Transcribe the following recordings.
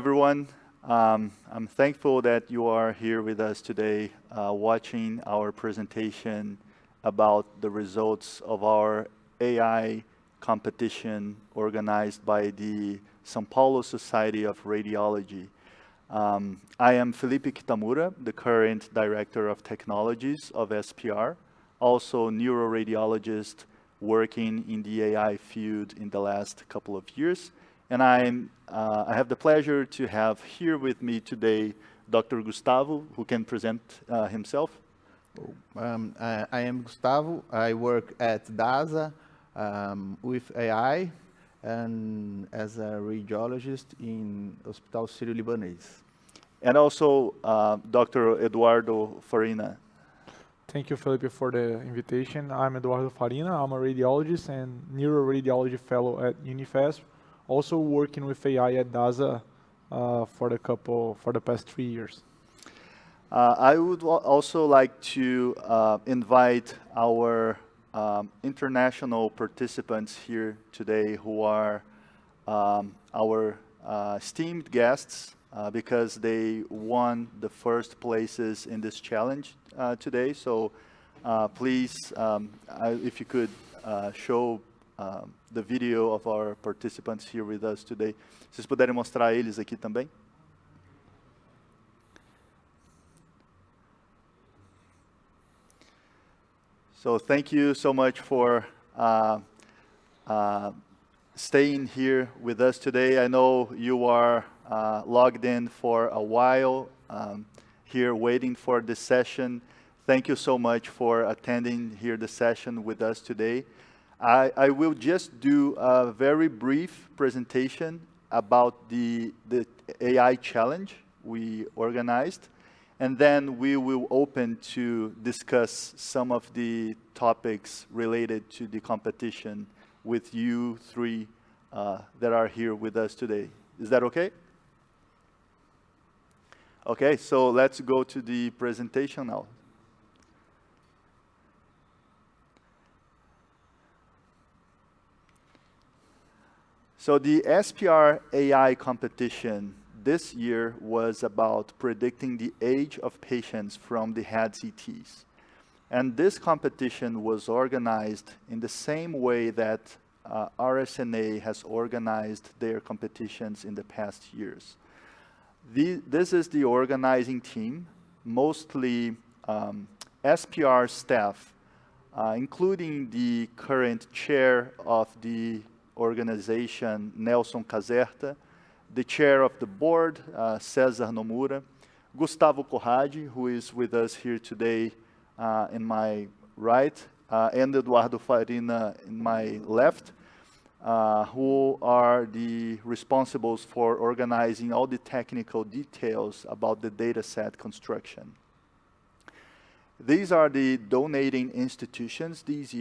everyone. I'm thankful that you are here with us today, watching our presentation about the results of our AI competition organized by the São Paulo Society of Radiology. I am Felipe Kitamura, the current Director of Technologies of SPR, also neuroradiologist working in the AI field in the last couple of years. And I have the pleasure to have here with me today Dr. Gustavo, who can present himself. I am Gustavo. I work at DASA with AI and as a radiologist in Hospital Sírio-Libanês. And also Dr. Eduardo Farina. Thank you, Felipe, for the invitation. I'm Eduardo Farina. I'm a radiologist and neuroradiology fellow at Unifesp, also working with AI at DASA for the past 3 years. I would also like to invite our international participants here today who are our esteemed guests because they won the first places in this challenge today. So please, if you could show the video of our participants here with us today. Vocês puderem mostrar eles aqui também? So thank you so much for staying here with us today. I know you are logged in for a while here waiting for this session. Thank you so much for attending here the session with us today. I will just do a very brief presentation about the AI challenge we organized, and then we will open to discuss some of the topics related to the competition with you three that are here with us today. Is that okay? Okay, so let's go to the presentation now. So the SPR AI competition this year was about predicting the age of patients from the head CTs. And this competition was organized in the same way that RSNA has organized their competitions in the past years. This is the organizing team, mostly SPR staff, including the current chair of the organization, Nelson Caserta, the chair of the board, César Nomura, Gustavo Corradi, who is with us here today in my right, and Eduardo Farina in my left, who are the responsibles for organizing all the technical details about the data set construction. These are the donating institutions this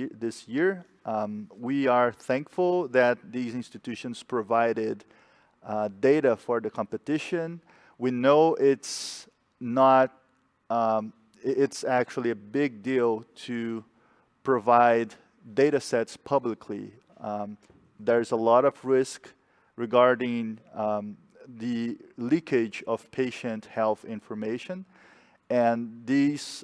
year. We are thankful that these institutions provided data for the competition. We know it's not, it's actually a big deal to provide data sets publicly. There's a lot of risk regarding the leakage of patient health information. And these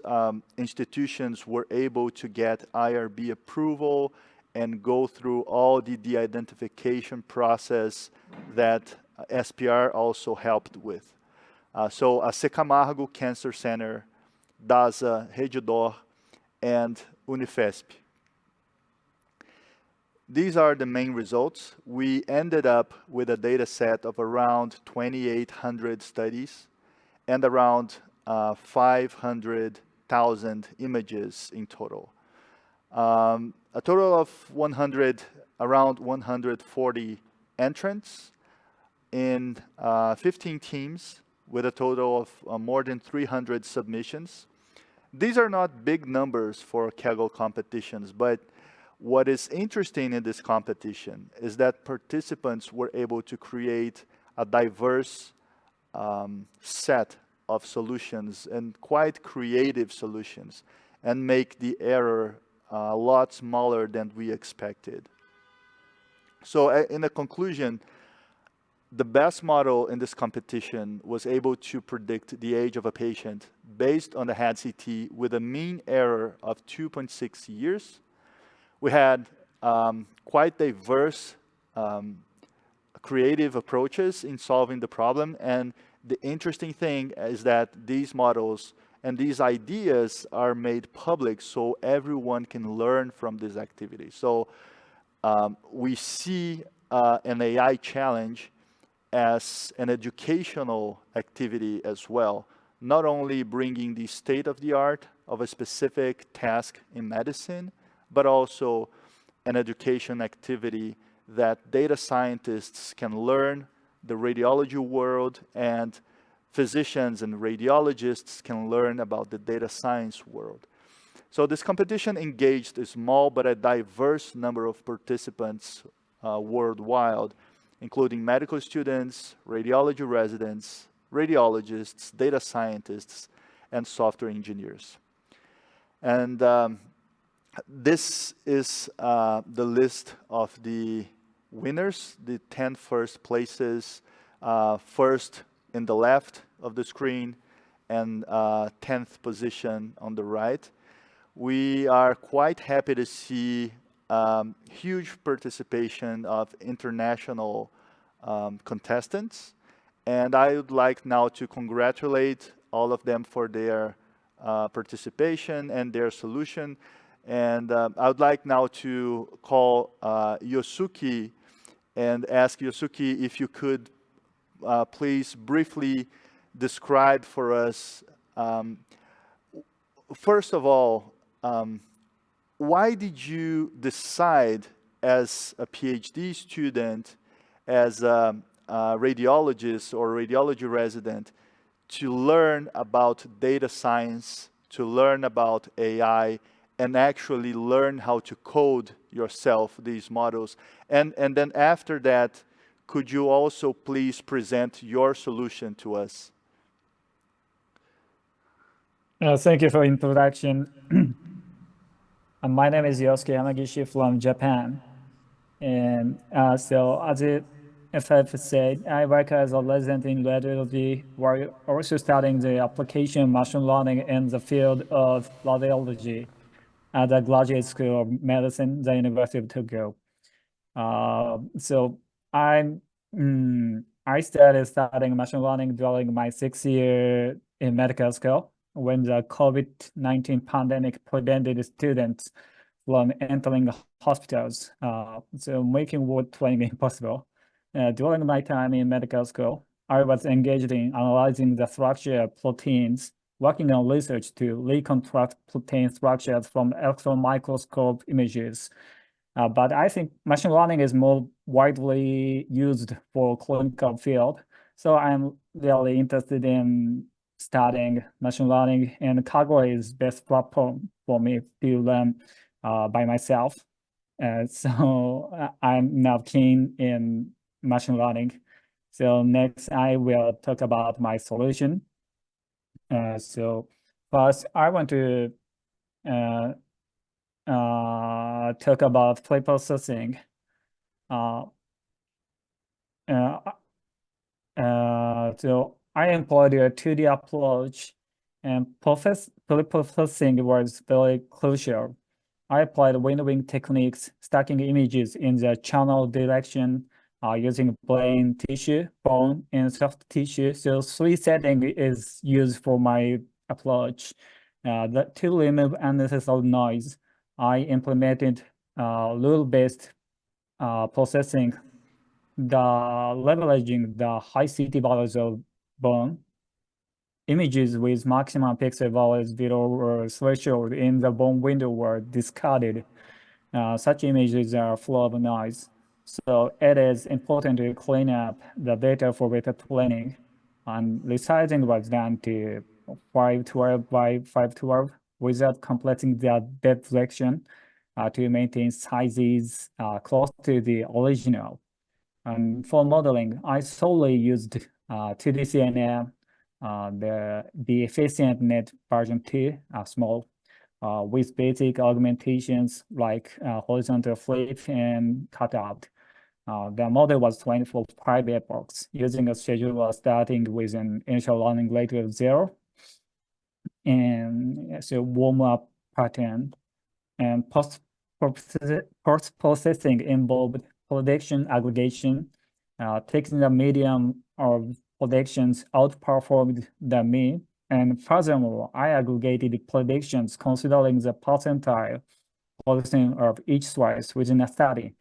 institutions were able to get IRB approval and go through all the de-identification process that SPR also helped with. So AC Camargo Cancer Center, DASA, Redditor, and Unifesp. These are the main results. We ended up with a data set of around 2,800 studies and around 500,000 images in total. A total of around 140 entrants in 15 teams with a total of more than 300 submissions. These are not big numbers for Kaggle competitions, but what is interesting in this competition is that participants were able to create a diverse set of solutions and quite creative solutions and make the error a lot smaller than we expected. So in the conclusion, the best model in this competition was able to predict the age of a patient based on the head CT with a mean error of 2.6 years. We had quite diverse creative approaches in solving the problem, and the interesting thing is that these models and these ideas are made public so everyone can learn from this activity. So we see an AI challenge as an educational activity as well, not only bringing the state of the art of a specific task in medicine, but also an education activity that data scientists can learn the radiology world, and physicians and radiologists can learn about the data science world. So this competition engaged a small but a diverse number of participants worldwide, including medical students, radiology residents, radiologists, data scientists, and software engineers. And this is the list of the winners, the 10 first places, first in the left of the screen and 10th position on the right. We are quite happy to see huge participation of international contestants. And I would like now to congratulate all of them for their participation and their solution. And I would like now to call Yosuke and ask Yosuke if you could please briefly describe for us, first of all, why did you decide as a PhD student, as a radiologist or radiology resident, to learn about data science, to learn about AI, and actually learn how to code yourself these models? And then after that, could you also please present your solution to us? Thank you for introduction. My name is Yosuke Yamagishi from Japan. And so as Felipe said, I work as a resident in radiology, while also studying the application of machine learning in the field of radiology at the Graduate School of Medicine, the University of Tokyo. So I started studying machine learning during my 6th year in medical school, when the COVID-19 pandemic prevented students from entering hospitals, so making ward training impossible. During my time in medical school, I was engaged in analyzing the structure of proteins, working on research to reconstruct protein structures from electron microscope images. But I think machine learning is more widely used for clinical field. So I'm really interested in studying machine learning, and Kaggle is best platform for me to learn by myself. So I'm now keen in machine learning. So next I will talk about my solution. So first I want to talk about pre-processing. So I employed a 2D approach, and pre-processing was very crucial. I applied winnowing techniques, stacking images in the channel direction, using brain tissue, bone, and soft tissue. So 3 settings is used for my approach. To remove unnecessary noise, I implemented rule-based processing, leveraging the high CT values of bone. Images with maximum pixel values below threshold in the bone window were discarded. Such images are full of noise. So it is important to clean up the data for better training. And resizing was done to 512 by 512 without completing the depth section to maintain sizes close to the original. And for modeling, I solely used 2D-CNN, the efficient net version 2, small, with basic augmentations like horizontal flip and cutout. The model was trained for 5 epochs using a scheduler starting with an initial learning rate of 0 and so warm-up pattern. And post-processing involved prediction aggregation. Taking the median of predictions outperformed the mean. And furthermore, I aggregated predictions considering the percentile position of each slice within a study.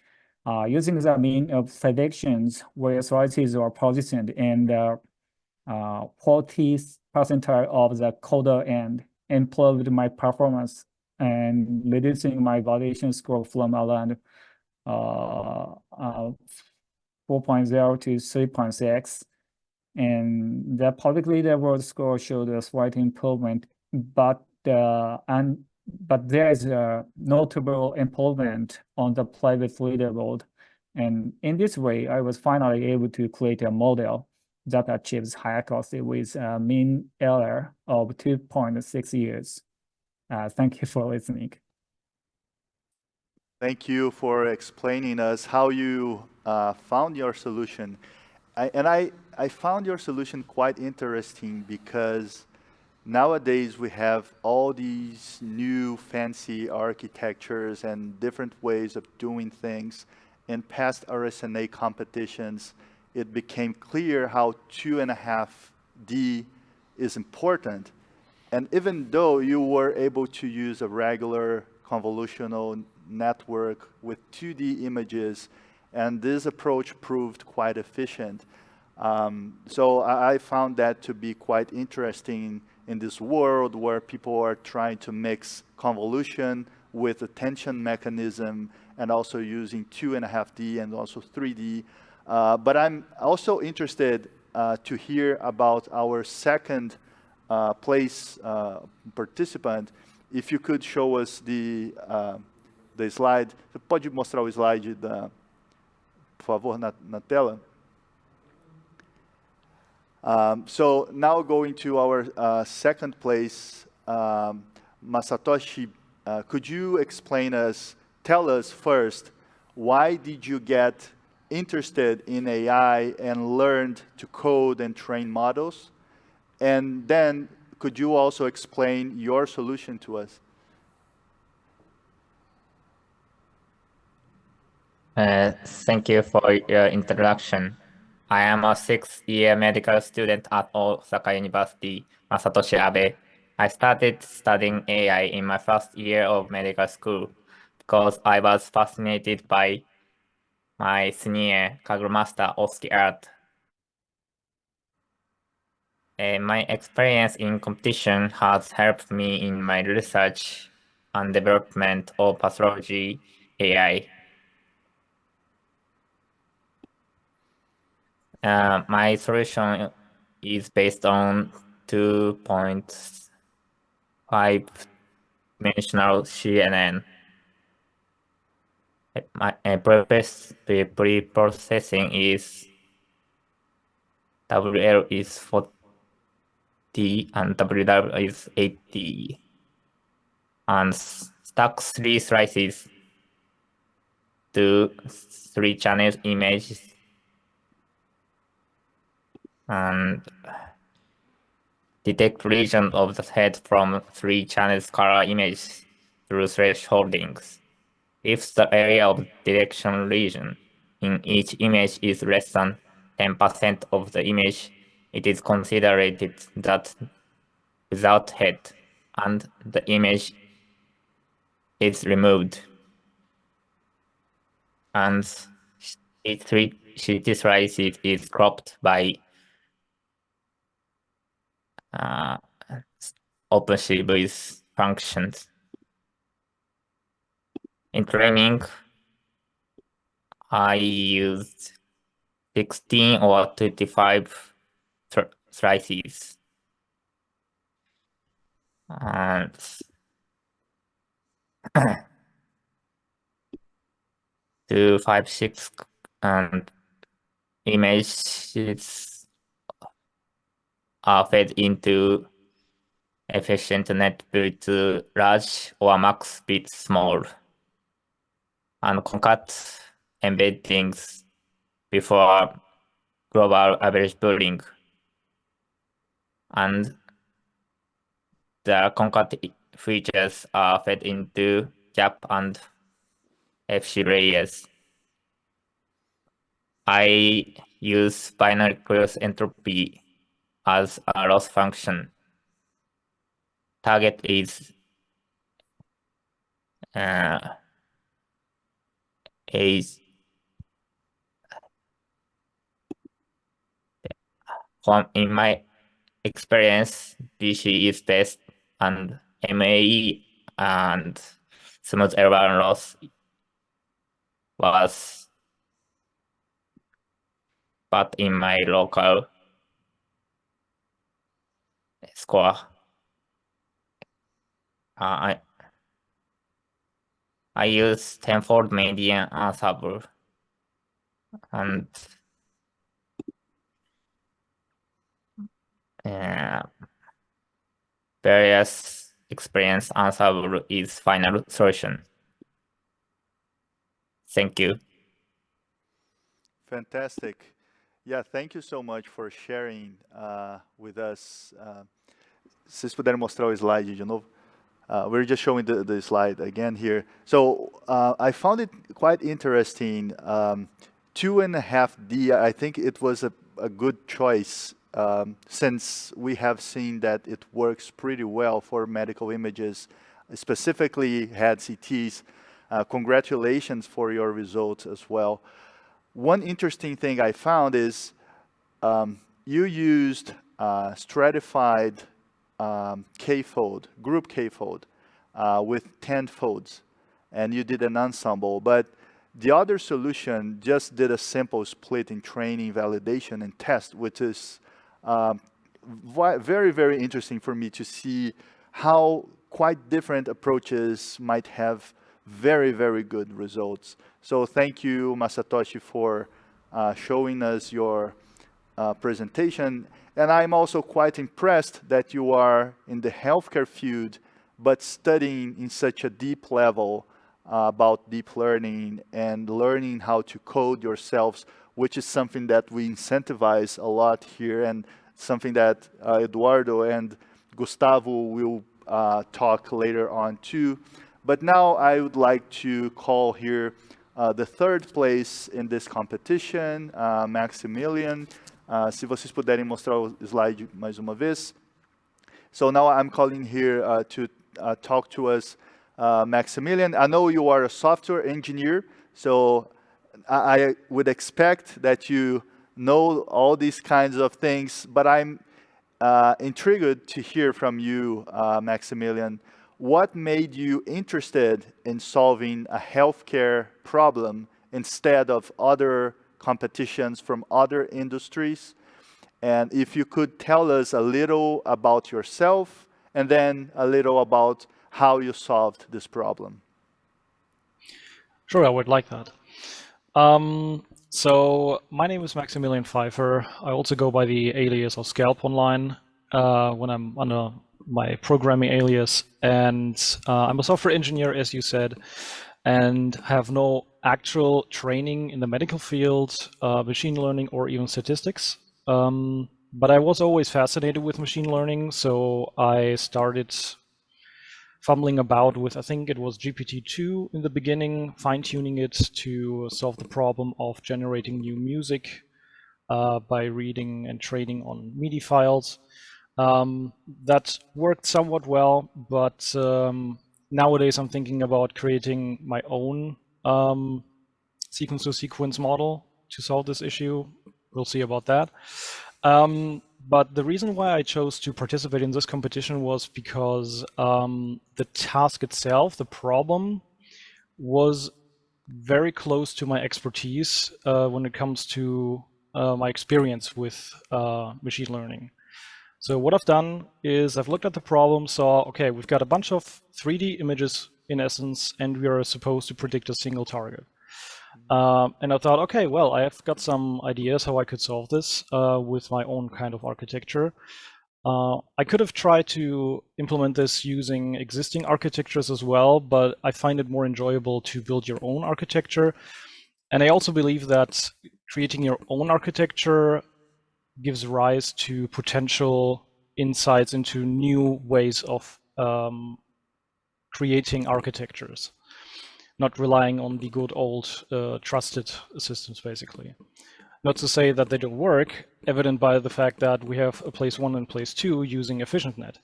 Using the mean of predictions where slices are positioned and 40th percentile of the coder end improved my performance and reducing my validation score from around 4.0 to 3.6. And the publicly leveled score showed a slight improvement, but there is a notable improvement on the private leaderboard. And in this way, I was finally able to create a model that achieves high accuracy with a mean error of 2.6 years. Thank you for listening. Thank you for explaining us how you found your solution. I found your solution quite interesting because nowadays we have all these new fancy architectures and different ways of doing things. In past RSNA competitions, it became clear how 2.5D is important. And even though you were able to use a regular convolutional network with 2D images, and this approach proved quite efficient. So I found that to be quite interesting in this world where people are trying to mix convolution with attention mechanism and also using 2.5D and also 3D. But I'm also interested to hear about our second place participant. If you could show us the slide. Você pode mostrar o slide, por favor, na tela? So now going to our second place, Masatoshi, could you tell us first, why did you get interested in AI and learned to code and train models? And then could you also explain your solution to us? Thank you for your introduction. I am a 6th-year medical student at Osaka University, Masatoshi Abe. I started studying AI in my first year of medical school because I was fascinated by my senior Kagura Oski art. My experience in competition has helped me in my research and development of pathology AI. My solution is based on 2.5-dimensional CNN. My pre-processing is WL is 40 and WW is 80. And stack 3 slices to 3 channel images and detect region of the head from 3 channels color images through thresholdings. If the area of detection region in each image is less than 10% of the image, it is considered that without head, and the image is removed. And CT slice is cropped by OpenCV functions. In training, I used 16 or 25 slices. And 256 and images are fed into efficient net bit large or max bit small. And concat embeddings before global average bullying. And the concat features are fed into gap and FC layers. I use binary cross entropy as a loss function. Target is in my experience, DC is best, and MAE and smooth error loss was, but in my local score, I use tenfold median ensemble and various experience ensemble is final solution. Thank you. Fantastic. Yeah, thank you so much for sharing with us. Se vocês puderem mostrar o slide de novo. We're just showing the slide again here. So I found it quite interesting. 2.5D, I think it was a good choice since we have seen that it works pretty well for medical images, specifically head CTs. Congratulations for your results as well. One interesting thing I found is you used stratified K-fold, group K-fold with 10 folds, and you did an ensemble. But the other solution just did a simple split in training, validation, and test, which is very, very interesting for me to see how quite different approaches might have very, very good results. So thank you, Masatoshi, for showing us your presentation. And I'm also quite impressed that you are in the healthcare field, but studying in such a deep level about deep learning and learning how to code yourselves, which is something that we incentivize a lot here and something that Eduardo and Gustavo will talk later on too. But now I would like to call here the third place in this competition, Maximilian. Se vocês puderem mostrar o slide mais uma vez. So now I'm calling here to talk to us, Maximilian. I know you are a software engineer, so I would expect that you know all these kinds of things, but I'm intrigued to hear from you, Maximilian. What made you interested in solving a healthcare problem instead of other competitions from other industries? And if you could tell us a little about yourself and then a little about how you solved this problem. Sure, I would like that. So my name is Maximilian Pfeiffer. I also go by the alias of Scalp Online when I'm under my programming alias, and I'm a software engineer, as you said, and have no actual training in the medical field, machine learning, or even statistics. But I was always fascinated with machine learning, so I started fumbling about with, I think it was GPT-2 in the beginning, fine-tuning it to solve the problem of generating new music by reading and training on MIDI files. That worked somewhat well, but nowadays I'm thinking about creating my own sequence-to-sequence model to solve this issue. We'll see about that. But the reason why I chose to participate in this competition was because the task itself, the problem, was very close to my expertise when it comes to my experience with machine learning. So what I've done is I've looked at the problem, saw, okay, we've got a bunch of 3D images in essence, and we are supposed to predict a single target. And I thought, okay, well, I have got some ideas how I could solve this with my own kind of architecture. I could have tried to implement this using existing architectures as well, but I find it more enjoyable to build your own architecture. And I also believe that creating your own architecture gives rise to potential insights into new ways of creating architectures, not relying on the good old trusted systems, basically. Not to say that they don't work, evident by the fact that we have a place 1 and place 2 using EfficientNet.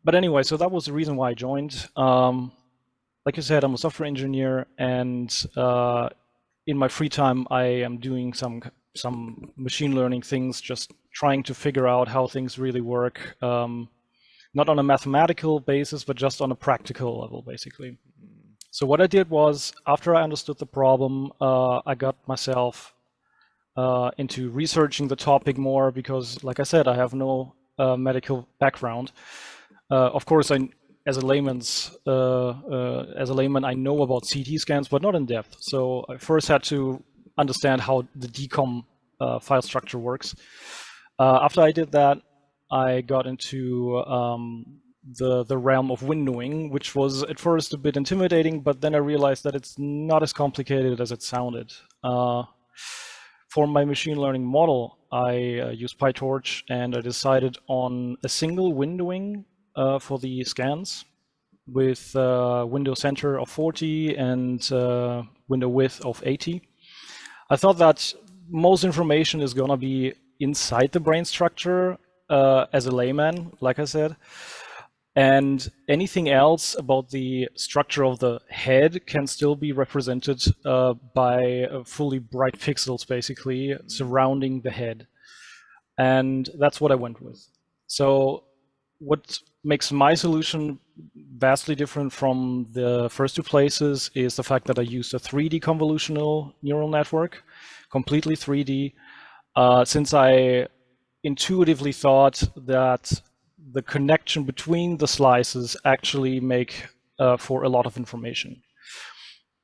But anyway, so that was the reason why I joined. Like you said, I'm a software engineer, and in my free time, I am doing some machine learning things, just trying to figure out how things really work, not on a mathematical basis, but just on a practical level, basically. So what I did was, after I understood the problem, I got myself into researching the topic more because, like I said, I have no medical background. Of course, as a layman, I know about CT scans, but not in depth. So I first had to understand how the DCOM file structure works. After I did that, I got into the realm of windowing, which was at first a bit intimidating, but then I realized that it's not as complicated as it sounded. For my machine learning model, I used PyTorch, and I decided on a single windowing for the scans with window center of 40 and window width of 80. I thought that most information is going to be inside the brain structure as a layman, like I said. And anything else about the structure of the head can still be represented by fully bright pixels, basically, surrounding the head. And that's what I went with. So what makes my solution vastly different from the first two places is the fact that I used a 3D convolutional neural network, completely 3D, since I intuitively thought that the connection between the slices actually make for a lot of information.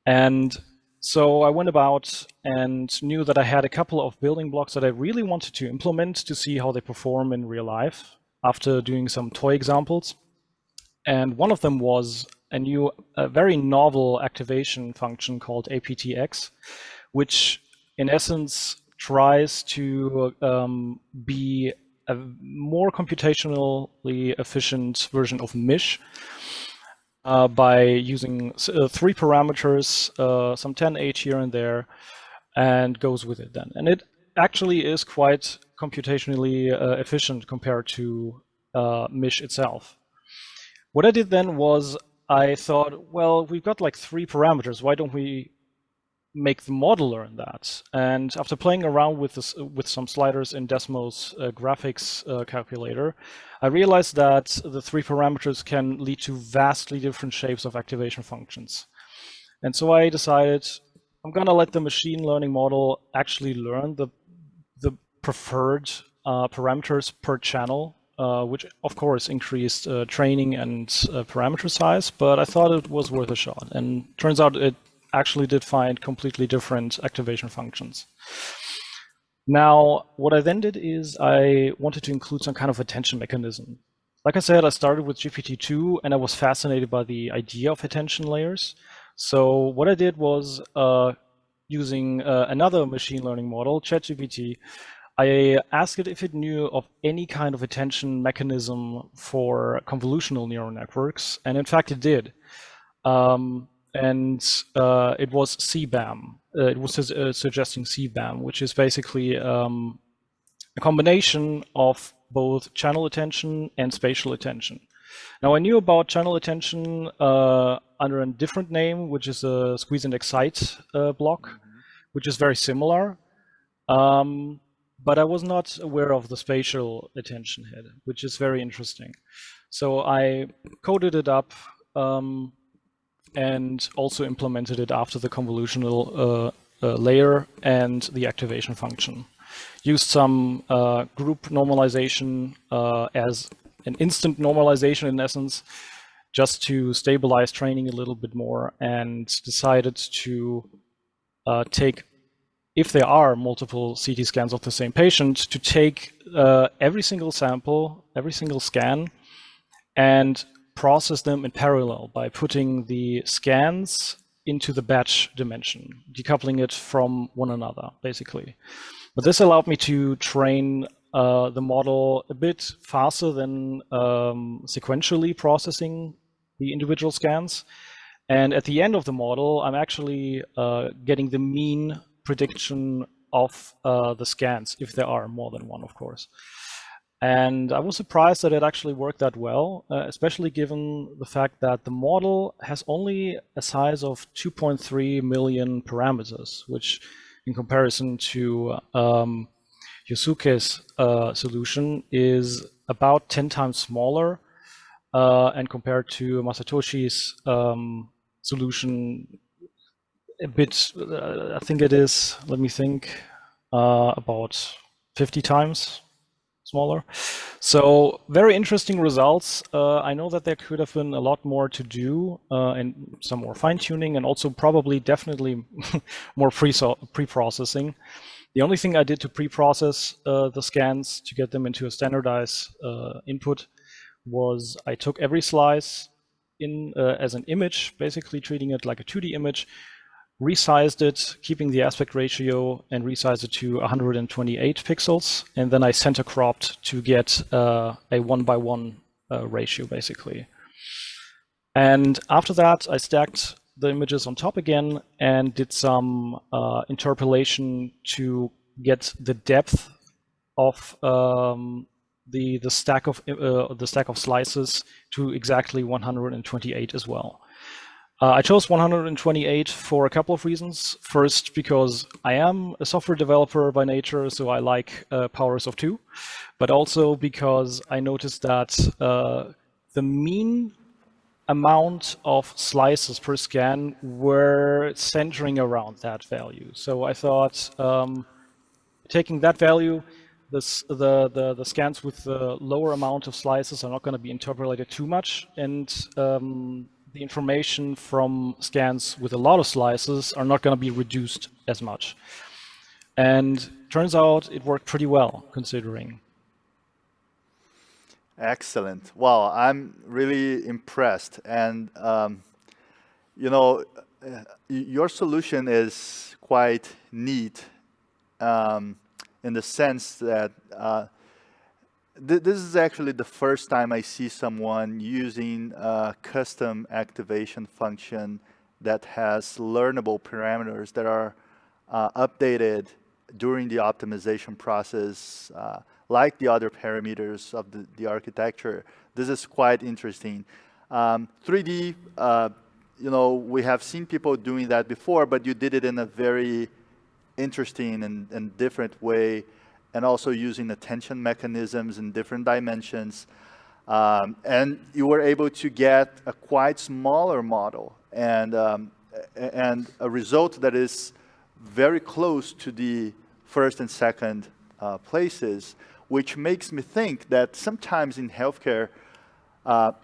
And so I went about and knew that I had a couple of building blocks that I really wanted to implement to see how they perform in real life after doing some toy examples. And one of them was a very novel activation function called aptX, which in essence tries to be a more computationally efficient version of MISH by using 3 parameters, some 10H here and there, and goes with it then. And it actually is quite computationally efficient compared to MISH itself. What I did then was I thought, well, we've got like 3 parameters. Why don't we make the model learn that? And after playing around with this, with some sliders in Desmo's graphics calculator, I realized that the 3 parameters can lead to vastly different shapes of activation functions. And so I decided I'm going to let the machine learning model actually learn the preferred parameters per channel, which of course increased training and parameter size, but I thought it was worth a shot. And turns out it actually did find completely different activation functions. Now, what I then did is I wanted to include some kind of attention mechanism. Like I said, I started with GPT-2 and I was fascinated by the idea of attention layers. So what I did was using another machine learning model, ChatGPT, I asked it if it knew of any kind of attention mechanism for convolutional neural networks, and in fact it did. And it was CBAM. It was suggesting CBAM, which is basically a combination of both channel attention and spatial attention. Now, I knew about channel attention under a different name, which is a squeeze and excite block, which is very similar. But I was not aware of the spatial attention head, which is very interesting. So I coded it up and also implemented it after the convolutional layer and the activation function. Used some group normalization as an instant normalization in essence, just to stabilize training a little bit more, and decided to take, if there are multiple CT scans of the same patient, to take every single sample, every single scan, and process them in parallel by putting the scans into the batch dimension, decoupling it from one another, basically. But this allowed me to train the model a bit faster than sequentially processing the individual scans. And at the end of the model, I'm actually getting the mean prediction of the scans, if there are more than one, of course. And I was surprised that it actually worked that well, especially given the fact that the model has only a size of 2.3 million parameters, which in comparison to Yosuke's solution is about 10 times smaller, and compared to Masatoshi's solution, a bit, I think it is, let me think, about 50 times smaller. So very interesting results. I know that there could have been a lot more to do and some more fine-tuning, and also probably definitely more pre-processing. The only thing I did to pre-process the scans to get them into a standardized input was I took every slice in as an image, basically treating it like a 2D image, resized it, keeping the aspect ratio, and resized it to 128 pixels. And then I center cropped to get a 1:1 ratio, basically. And after that, I stacked the images on top again and did some interpolation to get the depth of the stack of slices to exactly 128 as well. I chose 128 for a couple of reasons. First, because I am a software developer by nature, so I like powers of 2, but also because I noticed that the mean amount of slices per scan were centering around that value. So I thought taking that value, the scans with the lower amount of slices are not going to be interpolated too much, and the information from scans with a lot of slices are not going to be reduced as much. And turns out it worked pretty well, considering. Excellent. Wow, I'm really impressed. And, you know, your solution is quite neat in the sense that this is actually the first time I see someone using a custom activation function that has learnable parameters that are updated during the optimization process, like the other parameters of the architecture. This is quite interesting. 3D, you know, we have seen people doing that before, but you did it in a very interesting and different way, and also using attention mechanisms in different dimensions. And you were able to get a quite smaller model and a result that is very close to the first and second places, which makes me think that sometimes in healthcare,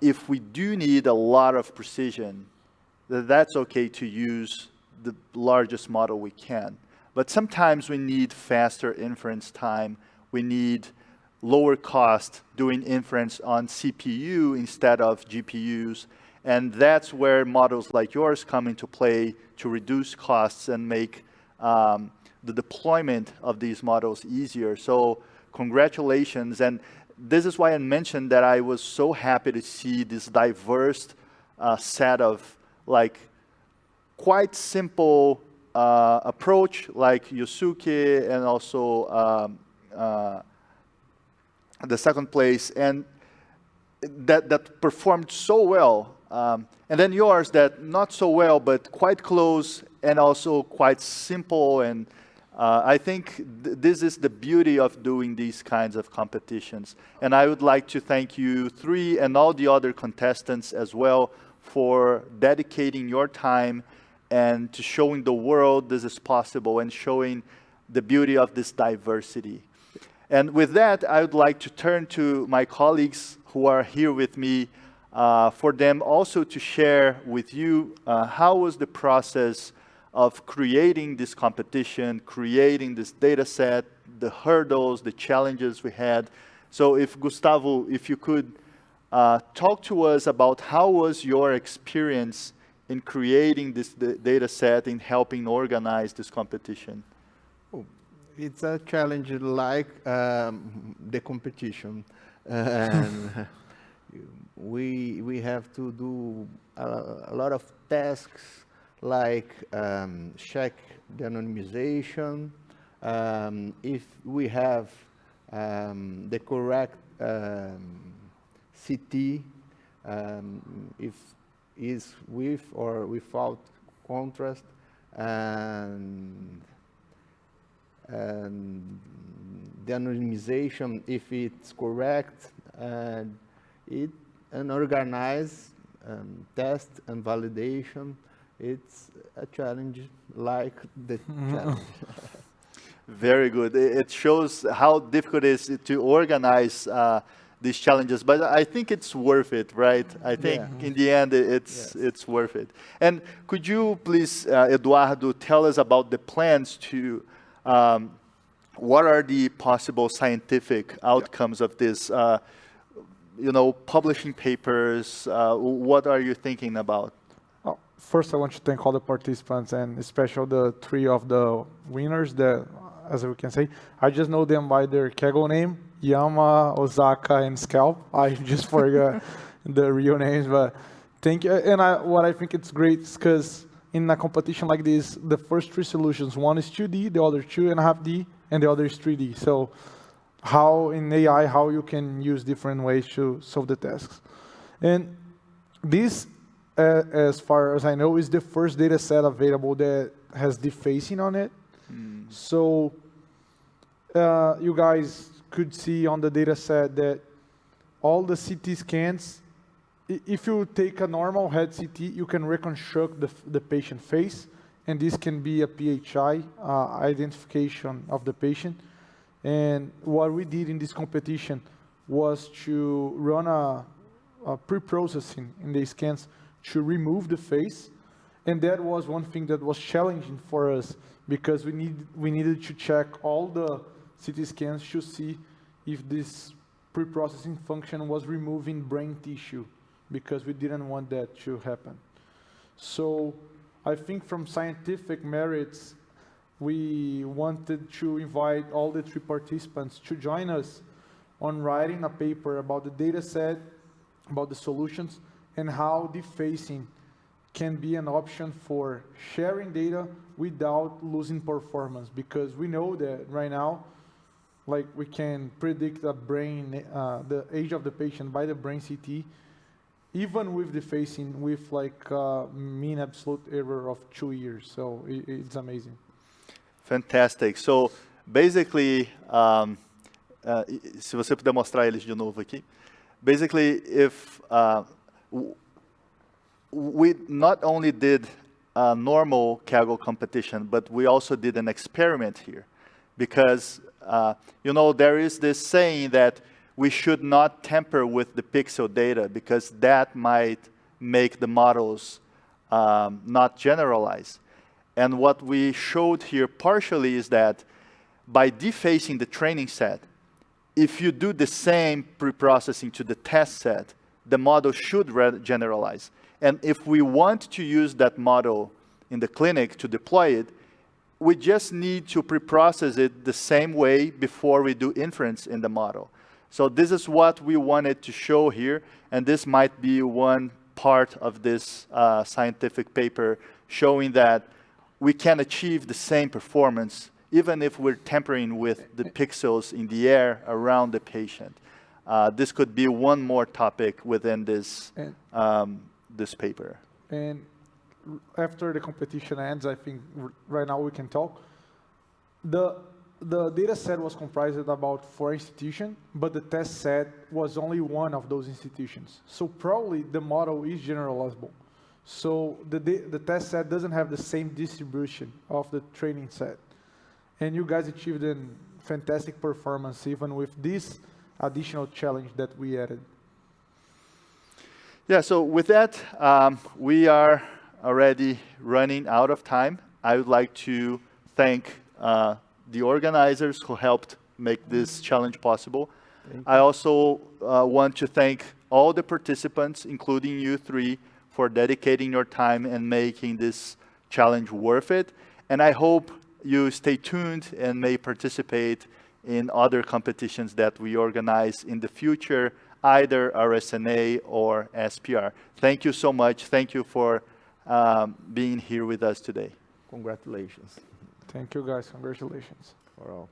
if we do need a lot of precision, that's okay to use the largest model we can. But sometimes we need faster inference time. We need lower cost doing inference on CPU instead of GPUs. And that's where models like yours come into play to reduce costs and make the deployment of these models easier. So congratulations. And this is why I mentioned that I was so happy to see this diverse set of like quite simple approach like Yosuke and also the second place, and that performed so well. And then yours that not so well, but quite close and also quite simple. And I think this is the beauty of doing these kinds of competitions. And I would like to thank you three and all the other contestants as well for dedicating your time and to showing the world this is possible and showing the beauty of this diversity. And with that, I would like to turn to my colleagues who are here with me for them also to share with you how was the process of creating this competition, creating this data set, the hurdles, the challenges we had. So if Gustavo, if you could talk to us about how was your experience in creating this data set and helping organize this competition? It's a challenge like the competition. And we have to do a lot of tasks like check the anonymization, if we have the correct CT, if is with or without contrast, and the anonymization, if it's correct, and organize test and validation. It's a challenge like the challenge. Very good. It shows how difficult it is to organize these challenges, but I think it's worth it, right? I think in the end it's worth it. And could you please, Eduardo, tell us about the plans to, what are the possible scientific outcomes of this, publishing papers, what are you thinking about? First, I want to thank all the participants and especially the 3 of the winners that, as we can say, I just know them by their Kaggle name, Yama, Osaka, and Scalp. I just forgot the real names, but thank you. And what I think it's great is because in a competition like this, the first 3 solutions, one is 2D, the other 2.5D, and the other is 3D. So how in AI, how you can use different ways to solve the tasks. And this, as far as I know, is the first data set available that has defacing on it. So you guys could see on the data set that all the CT scans, if you take a normal head CT, you can reconstruct the patient face, and this can be a PHI, identification of the patient. And what we did in this competition was to run a pre-processing in the scans to remove the face, and that was one thing that was challenging for us because we needed to check all the CT scans to see if this pre-processing function was removing brain tissue, because we didn't want that to happen. So I think from scientific merits, we wanted to invite all the 3 participants to join us on writing a paper about the data set, about the solutions, and how defacing can be an option for sharing data without losing performance. Because we know that right now, like we can predict the brain, the age of the patient by the brain CT, even with defacing with like mean absolute error of 2 years. So it's amazing. Fantastic. So basically, se você puder mostrar eles de novo aqui, basically if we not only did a normal Kaggle competition, but we also did an experiment here. Because, there is this saying that we should not tamper with the pixel data because that might make the models not generalize. And what we showed here partially is that by defacing the training set, if you do the same pre-processing to the test set, the model should generalize. And if we want to use that model in the clinic to deploy it, we just need to pre-process it the same way before we do inference in the model. So this is what we wanted to show here, and this might be one part of this scientific paper showing that we can achieve the same performance even if we're tampering with the pixels in the air around the patient. This could be one more topic within this, this paper. And after the competition ends, I think right now we can talk. The data set was comprised of about 4 institutions, but the test set was only one of those institutions. So probably the model is generalizable. So the test set doesn't have the same distribution of the training set. And you guys achieved a fantastic performance even with this additional challenge that we added. Yeah, so with that, we are already running out of time. I would like to thank the organizers who helped make this challenge possible. I also want to thank all the participants, including you 3, for dedicating your time and making this challenge worth it. And I hope you stay tuned and may participate in other competitions that we organize in the future, either RSNA or SPR. Thank you so much. Thank you for being here with us today. Congratulations Thank you, guys. Congratulations. for all.